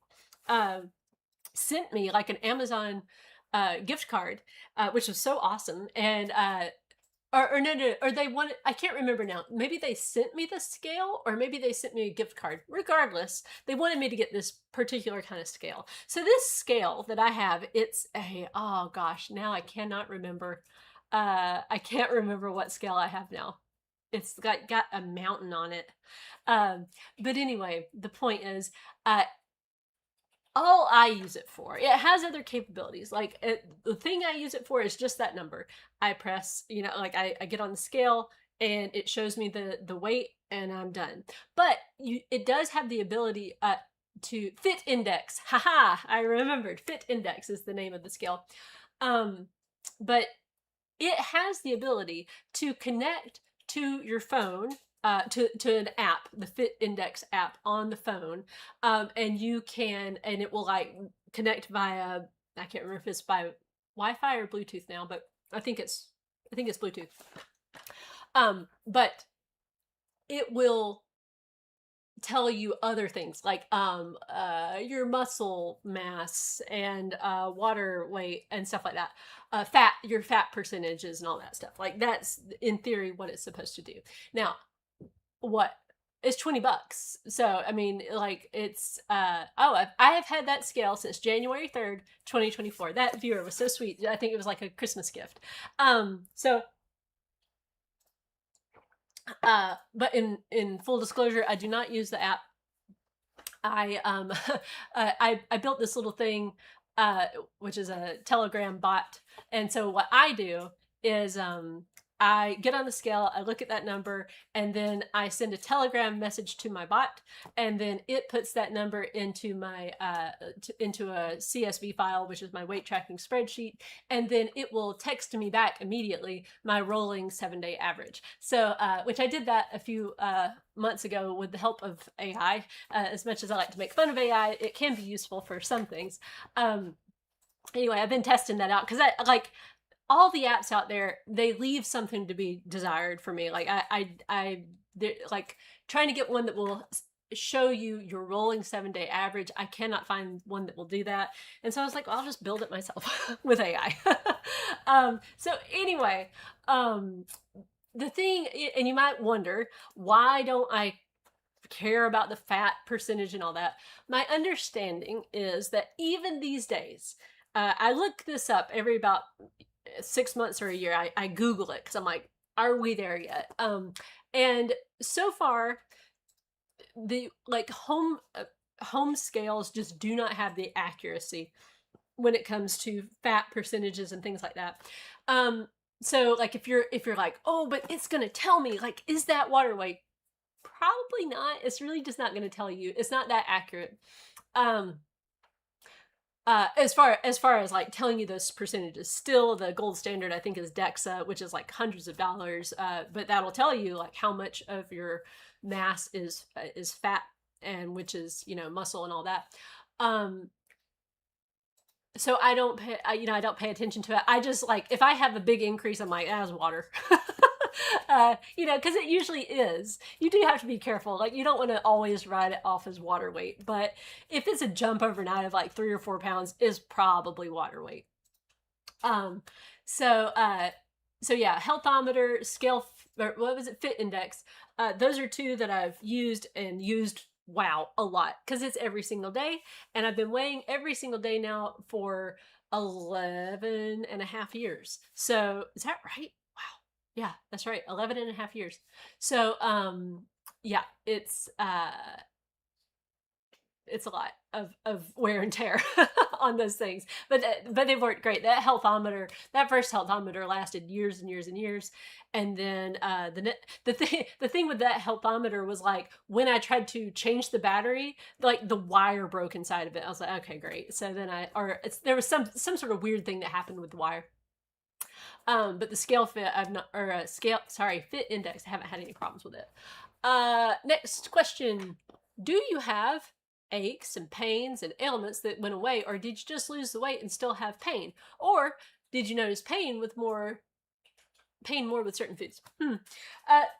sent me like an Amazon gift card, which was so awesome. And no, or they wanted, I can't remember now, maybe they sent me the scale or maybe they sent me a gift card. Regardless, they wanted me to get this particular kind of scale. So this scale that I have, it's oh gosh, now I cannot remember. I can't remember what scale I have now. It's got a mountain on it. But anyway, the point is, all I use it for, it has other capabilities. Like the thing I use it for is just that number. I press, like I get on the scale and it shows me the weight and I'm done. But it does have the ability to fit index. Haha, I remembered. Fit index is the name of the scale. But it has the ability to connect to your phone, to an app, the Fit Index app on the phone, and it will like connect via, I can't remember if it's by Wi-Fi or Bluetooth now, but I think it's Bluetooth. But it will tell you other things like your muscle mass and water weight and stuff like that, your fat percentages and all that stuff. Like that's in theory what it's supposed to do. Now, it's $20. So I mean, like it's I have had that scale since January 3rd, 2024. That viewer was so sweet. I think it was like a Christmas gift. But in full disclosure, I do not use the app. I built this little thing, which is a Telegram bot. And so what I do is I get on the scale, I look at that number, and then I send a Telegram message to my bot, and then it puts that number into my into a CSV file, which is my weight tracking spreadsheet, and then it will text me back immediately my rolling 7-day average. So, which I did that a few months ago with the help of AI. As much as I like to make fun of AI, it can be useful for some things. Anyway, I've been testing that out because I like all the apps out there, they leave something to be desired for me. Like they're like trying to get one that will show you your rolling 7-day average. I cannot find one that will do that. And so I was like, well, I'll just build it myself with AI. So anyway, the thing, and you might wonder, why don't I care about the fat percentage and all that? My understanding is that even these days, I look this up every about 6 months or a year. I Google it because I'm like, are we there yet? And so far, the like home scales just do not have the accuracy when it comes to fat percentages and things like that. So like if you're like, oh, but it's gonna tell me, like, is that water weight? Probably not. It's really just not gonna tell you. It's not that accurate. Um, as far as like telling you those percentages, still the gold standard I think is DEXA, which is like hundreds of dollars. But that'll tell you like how much of your mass is fat, and which is, you know, muscle and all that. So I don't pay, I don't pay attention to it. I just like, if I have a big increase, I'm like, that's water. You know, because it usually is. You do have to be careful. Like, you don't want to always write it off as water weight. But if it's a jump overnight of like 3 or 4 pounds, is probably water weight. Um, so so yeah, healthometer, scale, or what was it, fit index. Those are two that I've used wow, a lot, because it's every single day, and I've been weighing every single day now for 11 and a half years. So is that right? Wow. Yeah, that's right. 11 and a half years. So yeah, it's a lot of wear and tear on those things, but they've worked great. That first healthometer lasted years and years and years, and then the thing with that healthometer was like, when I tried to change the battery, like the wire broke inside of it. I was like, okay, great. So then there was some sort of weird thing that happened with the wire. But the scale fit, I've not, or fit index, I haven't had any problems with it. Next question. Do you have aches and pains and ailments that went away, or did you just lose the weight and still have pain? Or did you notice pain more with certain foods?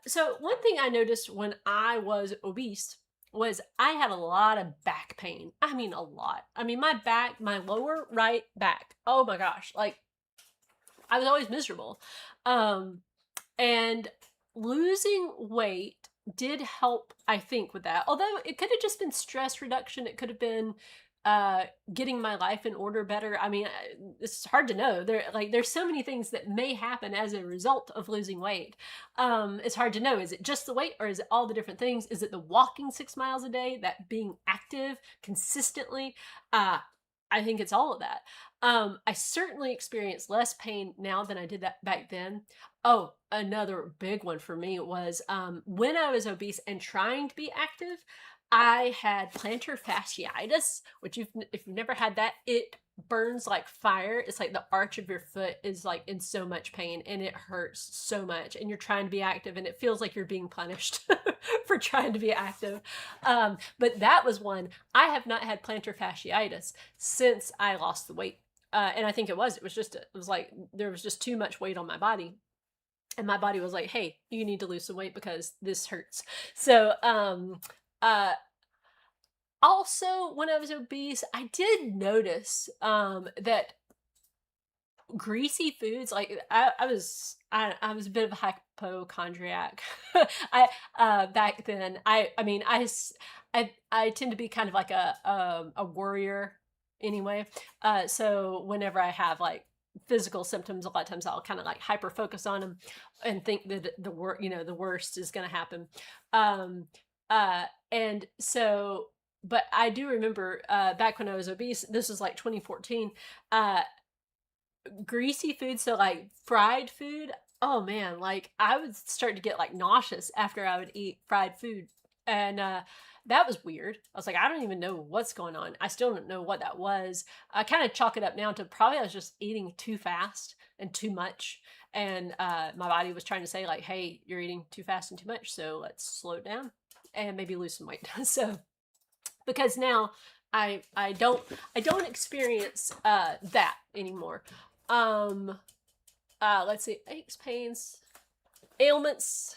So one thing I noticed when I was obese was I had a lot of back pain. I mean, a lot. I mean, my lower right back. Oh my gosh. Like, I was always miserable. And losing weight did help, I think, with that. Although it could have just been stress reduction. It could have been getting my life in order better. I mean, it's hard to know. There's so many things that may happen as a result of losing weight. It's hard to know. Is it just the weight, or is it all the different things? Is it the walking 6 miles a day, that being active consistently? I think it's all of that. I certainly experience less pain now than I did that back then. Oh, another big one for me was when I was obese and trying to be active, I had plantar fasciitis, which if you've never had that, it burns like fire. It's like the arch of your foot is like in so much pain, and it hurts so much, and you're trying to be active and it feels like you're being punished for trying to be active. But that was one. I have not had plantar fasciitis since I lost the weight. And I think it was like there was just too much weight on my body. And my body was like, hey, you need to lose some weight because this hurts. So, also, when I was obese, I did notice that greasy foods, like I was a bit of a hypochondriac. Back then, I tend to be kind of like a worrier anyway. So whenever I have like physical symptoms, a lot of times I'll kind of like hyper focus on them and think that the worst is going to happen. And so, but I do remember back when I was obese, this was like 2014, greasy food, so like fried food, oh man, like I would start to get like nauseous after I would eat fried food. And that was weird. I was like, I don't even know what's going on. I still don't know what that was. I kind of chalk it up now to probably I was just eating too fast and too much. And my body was trying to say like, hey, you're eating too fast and too much, so let's slow it down and maybe lose some weight. So because now I don't experience that anymore. Let's see, aches, pains, ailments.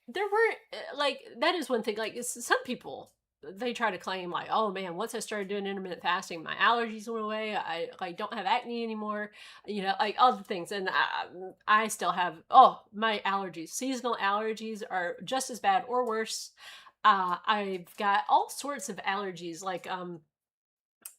There weren't like, that is one thing. Like, some people, they try to claim like, oh man, once I started doing intermittent fasting, my allergies went away. I like don't have acne anymore. You know, like all the things. And I still have, my allergies. Seasonal allergies are just as bad or worse. I've got all sorts of allergies, like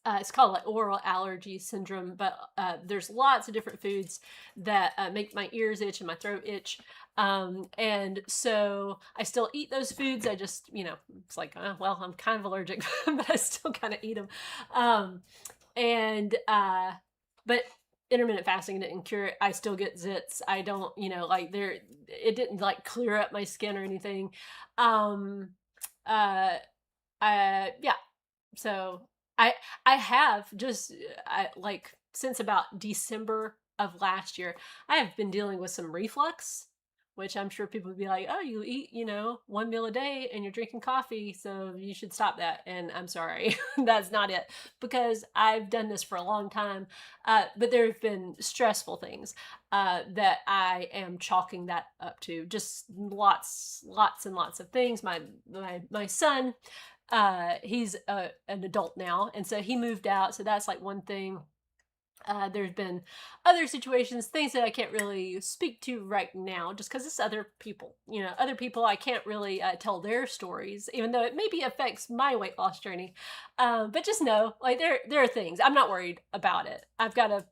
it's called like oral allergy syndrome, but there's lots of different foods that make my ears itch and my throat itch. And so I still eat those foods. I just, it's like, well, I'm kind of allergic, but I still kind of eat them. But intermittent fasting didn't cure it. I still get zits. I don't, it didn't like clear up my skin or anything. Um, uh, yeah. So I, I have just, since about December of last year, I have been dealing with some reflux, which I'm sure people would be like, oh, you eat, one meal a day and you're drinking coffee, so you should stop that. And I'm sorry, that's not it, because I've done this for a long time. But there have been stressful things that I am chalking that up to. Just lots and lots of things. My son, he's an adult now, and so he moved out, so that's like one thing. There's been other situations, things that I can't really speak to right now, just because it's other people. Other people, I can't really tell their stories, even though it maybe affects my weight loss journey. But just know, like, there are things. I'm not worried about it. I've got a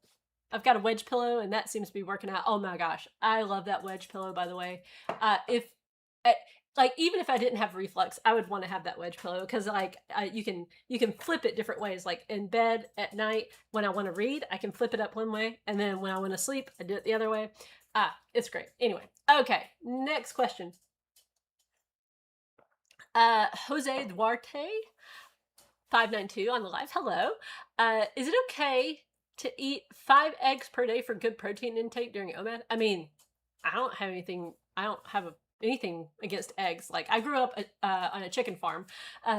wedge pillow, and that seems to be working out. Oh my gosh, I love that wedge pillow. By the way, if like, even if I didn't have reflux, I would want to have that wedge pillow, because like you can flip it different ways. Like in bed at night when I want to read, I can flip it up one way, and then when I want to sleep, I do it the other way. It's great. Anyway, okay, next question. Jose Duarte 592 on the live. Hello. Is it okay to eat 5 eggs per day for good protein intake during OMAD? I mean, I don't have anything against eggs. Like, I grew up on a chicken farm,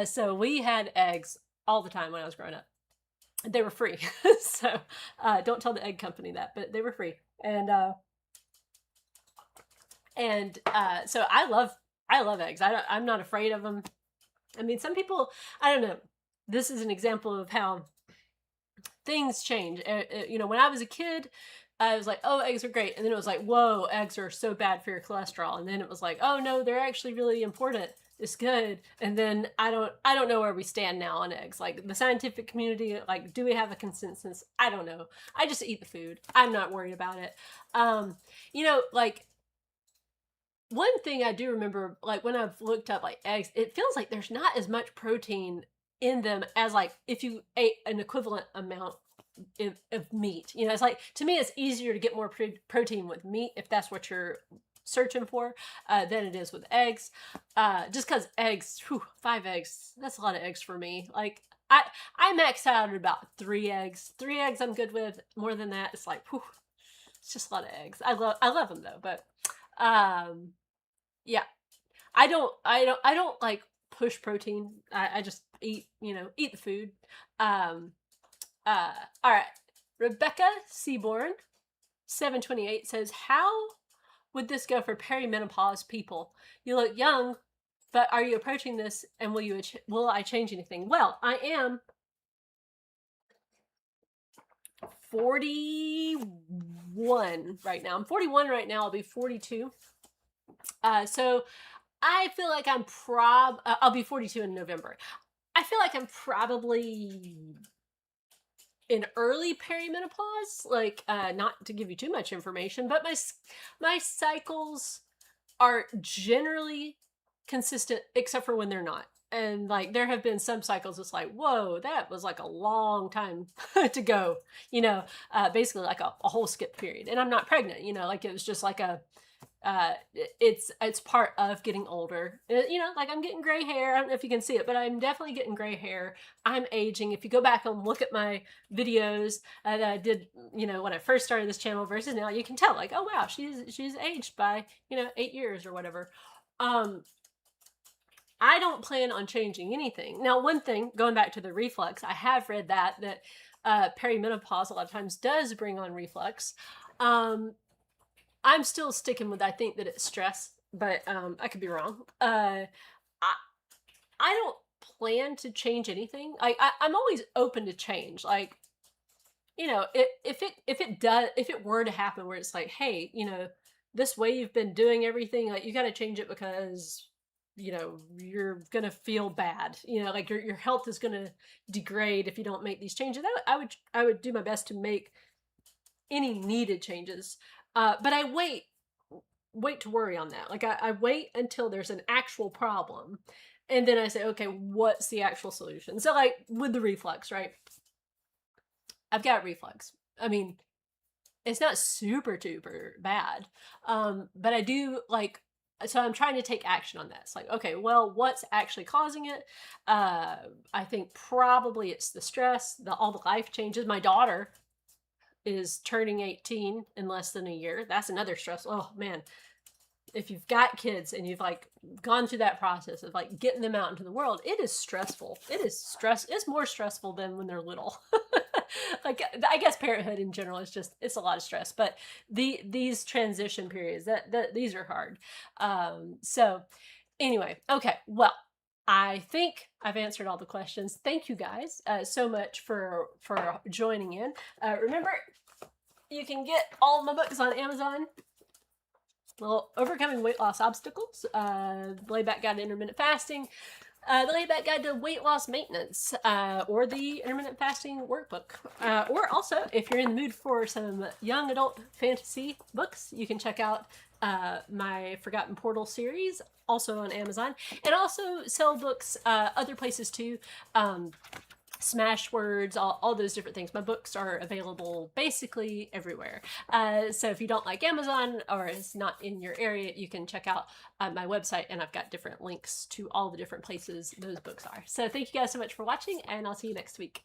so we had eggs all the time when I was growing up. They were free. So don't tell the egg company that, but they were free. And so I love eggs. I'm not afraid of them. I mean, some people, I don't know. This is an example of how things change. When I was a kid, I was like, oh, eggs are great. And then it was like, whoa, eggs are so bad for your cholesterol. And then it was like, oh no, they're actually really important. It's good. And then I don't know where we stand now on eggs. Like, the scientific community, like, do we have a consensus? I don't know. I just eat the food. I'm not worried about it. Like, one thing I do remember, like, when I've looked up like eggs, it feels like there's not as much protein in them as, like, if you ate an equivalent amount of meat. It's like, to me, it's easier to get more protein with meat, if that's what you're searching for, than it is with eggs. Just because eggs, 5 eggs, that's a lot of eggs for me. Like, I max out at about 3 eggs. 3 eggs I'm good with. More than that, it's like, it's just a lot of eggs. I love them though, but yeah, I don't like push protein. I just eat the food. All right. Rebecca Seaborn 728 says, how would this go for perimenopause people? You look young, but are you approaching this, and will I change anything? Well, I am 41 right now. I'm 41 right now. I'll be 42. So I feel like I'll be 42 in November. I feel like I'm probably in early perimenopause. Like, not to give you too much information, but my cycles are generally consistent, except for when they're not. And like, there have been some cycles it's like, whoa, that was like a long time to go, basically like a whole skip period. And I'm not pregnant, like, it was just like it's part of getting older. Like, I'm getting gray hair. I don't know if you can see it, but I'm definitely getting gray hair. I'm aging. If you go back and look at my videos that I did, when I first started this channel versus now, you can tell, like, oh wow, she's aged by 8 years or whatever. I don't plan on changing anything. Now, one thing, going back to the reflux, I have read that perimenopause a lot of times does bring on reflux. I'm still sticking with, I think that it's stress, but I could be wrong. I don't plan to change anything. I'm always open to change. Like, if it were to happen where it's like, hey, this way you've been doing everything, like, you got to change it because you're gonna feel bad. Like, your health is gonna degrade if you don't make these changes. I would do my best to make any needed changes. But I wait wait to worry on that. Like I wait until there's an actual problem, and then I say, okay, what's the actual solution? So like with the reflux, right? I've got reflux. I mean, it's not super duper bad, but I do like. So I'm trying to take action on that. It's like, okay, well, what's actually causing it? I think probably it's the stress, all the life changes. My daughter is turning 18 in less than a year. That's another stress. Oh man, if you've got kids and you've like gone through that process of like getting them out into the world, it is stressful. It's more stressful than when they're little. Like I guess parenthood in general is just, it's a lot of stress, but these transition periods, that these are hard. So anyway, okay, well, I think I've answered all the questions. Thank you guys so much for joining in. Remember, you can get all of my books on Amazon. Well, Overcoming Weight Loss Obstacles, the Layback Guide to Intermittent Fasting, the Layback Guide to Weight Loss Maintenance, or the Intermittent Fasting Workbook. Or also, if you're in the mood for some young adult fantasy books, you can check out my Forgotten Portal series, also on Amazon, and also sell books other places too. Smashwords, all those different things. My books are available basically everywhere. So if you don't like Amazon or it's not in your area, you can check out my website, and I've got different links to all the different places those books are. So thank you guys so much for watching, and I'll see you next week.